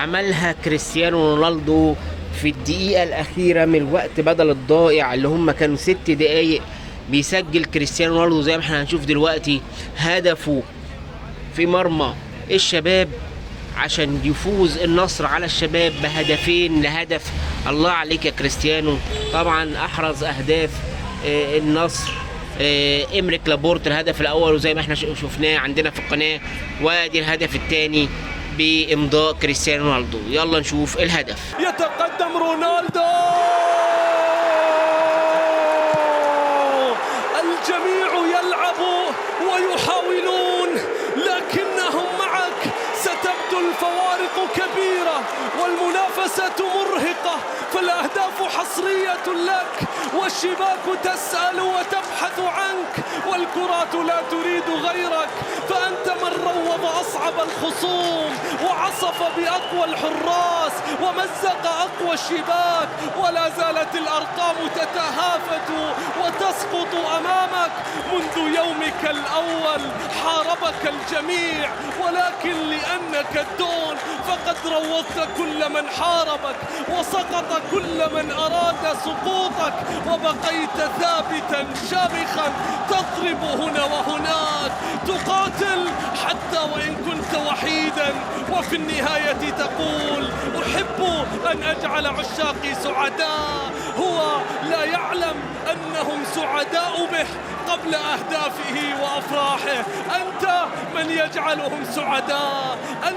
عملها كريستيانو رونالدو في الدقيقة الأخيرة من الوقت بدل الضائع اللي هم كانوا 6 دقايق. بيسجل كريستيانو رونالدو زي ما احنا هنشوف دلوقتي هدفه في مرمى الشباب عشان يفوز النصر على الشباب بهدفين لهدف. الله عليك يا كريستيانو. طبعا احرز اهداف النصر إمريك لابورت الهدف الاول، وزي ما احنا شفناه عندنا في القناه، وادي الهدف الثاني بامضاء كريستيانو رونالدو. يلا نشوف الهدف. يتقدم رونالدو، الجميع يلعب ويحاولون لكنهم معك. ستبدو الفوارق كبيرة والمنافسة مرهقة، فالأهداف حصرية لك والشباك تسأل وتبحث عنك والكرات لا تريد غيرك. فأنت من روض أصعب الخصوم وعصف بأقوى الحراس ومزق أقوى الشباك، ولا زالت الأرقام تتهافت وتسقط أمامك. منذ يومك الأول حاربك الجميع، ولكن لأنك الدون فقد روضت كل من حاربك وسقط كل من أراد سقوطك، وبقيت ثابتا شامخا تضرب هنا وهناك، تقاتل حتى وإن كنت وحيدا، وفي النهاية تقول أحب أن أجعل عشاقي سعداء. هو لا يعلم أنهم سعداء به قبل أهدافه وأفراحه. أنت من يجعلهم سعداء. أنت